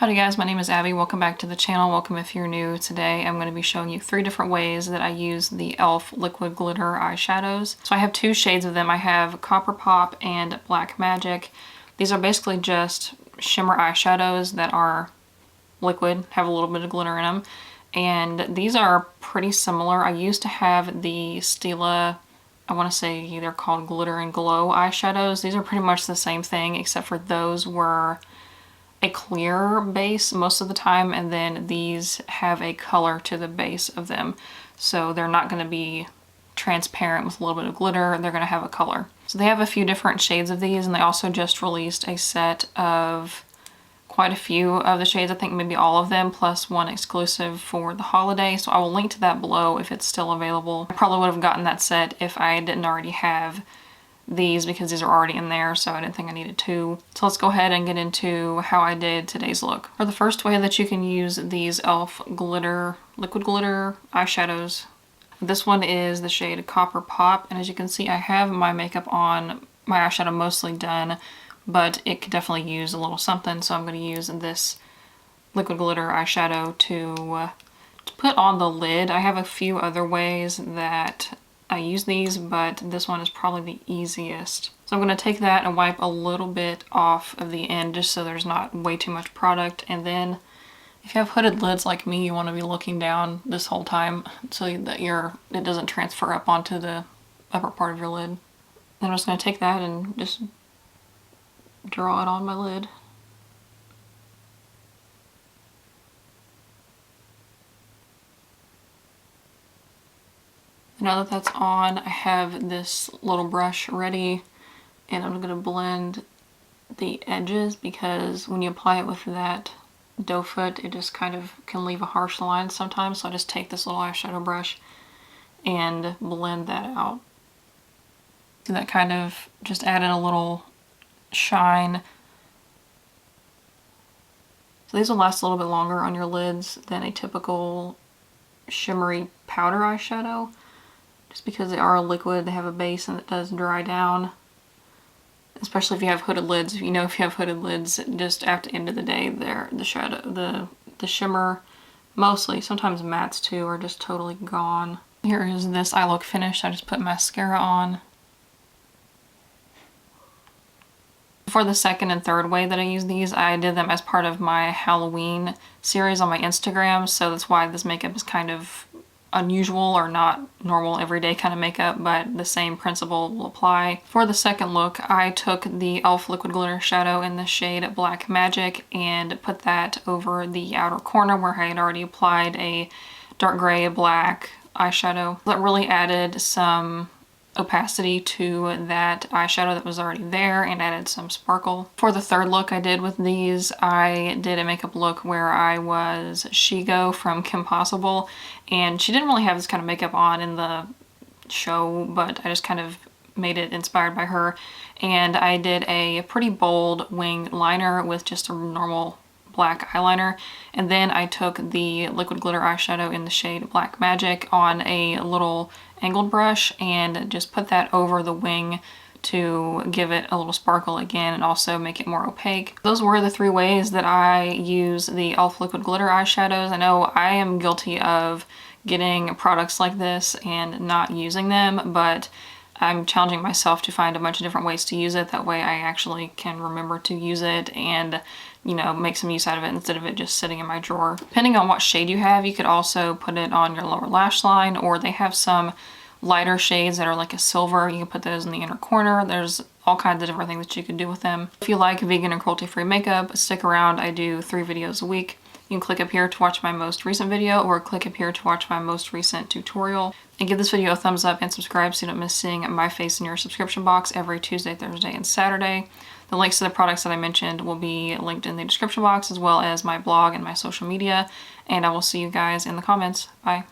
Howdy guys, my name is Abby. Welcome back to the channel. Welcome if you're new. Today I'm going to be showing you 3 different ways that I use the ELF Liquid Glitter Eyeshadows. So I have 2 shades of them. I have Copper Pop and Black Magic. These are basically just shimmer eyeshadows that are liquid, have a little bit of glitter in them. And these are pretty similar. I used to have the Stila, I want to say they're called Glitter and Glow eyeshadows. These are pretty much the same thing, except for those were a clear base most of the time, and then these have a color to the base of them. So they're not going to be transparent with a little bit of glitter, they're going to have a color. So they have a few different shades of these, and they also just released a set of quite a few of the shades, I think maybe all of them, plus one exclusive for the holiday. So I will link to that below if it's still available. I probably would have gotten that set if I didn't already have these, because these are already in there, so I didn't think I needed 2. So let's go ahead and get into how I did today's look. For the first way that you can use these ELF Liquid Glitter Eyeshadows, this one is the shade Copper Pop, and as you can see I have my makeup on, my eyeshadow mostly done, but it could definitely use a little something, so I'm going to use this Liquid Glitter Eyeshadow to put on the lid. I have a few other ways that I use these, but this one is probably the easiest. So I'm going to take that and wipe a little bit off of the end just so there's not way too much product. And then if you have hooded lids like me, you want to be looking down this whole time so that it doesn't transfer up onto the upper part of your lid. Then I'm just going to take that and just draw it on my lid. Now that that's on, I have this little brush ready, and I'm going to blend the edges, because when you apply it with that doe foot, it just kind of can leave a harsh line sometimes. So I just take this little eyeshadow brush and blend that out. So that kind of just added a little shine. So these will last a little bit longer on your lids than a typical shimmery powder eyeshadow. Just because they are a liquid, they have a base and it does dry down. Especially if you have hooded lids. If you have hooded lids, just at the end of the day, the shimmer, mostly, sometimes mattes too, are just totally gone. Here is this eye look finished. I just put mascara on. For the second and third way that I use these, I did them as part of my Halloween series on my Instagram, so that's why this makeup is kind of unusual or not normal everyday kind of makeup, but the same principle will apply. For the second look, I took the ELF Liquid Glitter Shadow in the shade Black Magic and put that over the outer corner where I had already applied a dark gray black eyeshadow. That really added some opacity to that eyeshadow that was already there and added some sparkle. For the third look I did with these, I did a makeup look where I was Shigo from Kim Possible, and she didn't really have this kind of makeup on in the show, but I just kind of made it inspired by her. And I did a pretty bold wing liner with just a normal black eyeliner, and then I took the liquid glitter eyeshadow in the shade Black Magic on a little angled brush and just put that over the wing to give it a little sparkle again and also make it more opaque. Those were the 3 ways that I use the ELF Liquid Glitter eyeshadows. I know I am guilty of getting products like this and not using them, but I'm challenging myself to find a bunch of different ways to use it. That way I actually can remember to use it and, you know, make some use out of it instead of it just sitting in my drawer. Depending on what shade you have, you could also put it on your lower lash line, or they have some lighter shades that are like a silver. You can put those in the inner corner. There's all kinds of different things that you can do with them. If you like vegan and cruelty-free makeup, stick around. I do 3 videos a week. You can click up here to watch my most recent video, or click up here to watch my most recent tutorial. And give this video a thumbs up and subscribe so you don't miss seeing my face in your subscription box every Tuesday, Thursday, and Saturday. The links to the products that I mentioned will be linked in the description box, as well as my blog and my social media. And I will see you guys in the comments. Bye.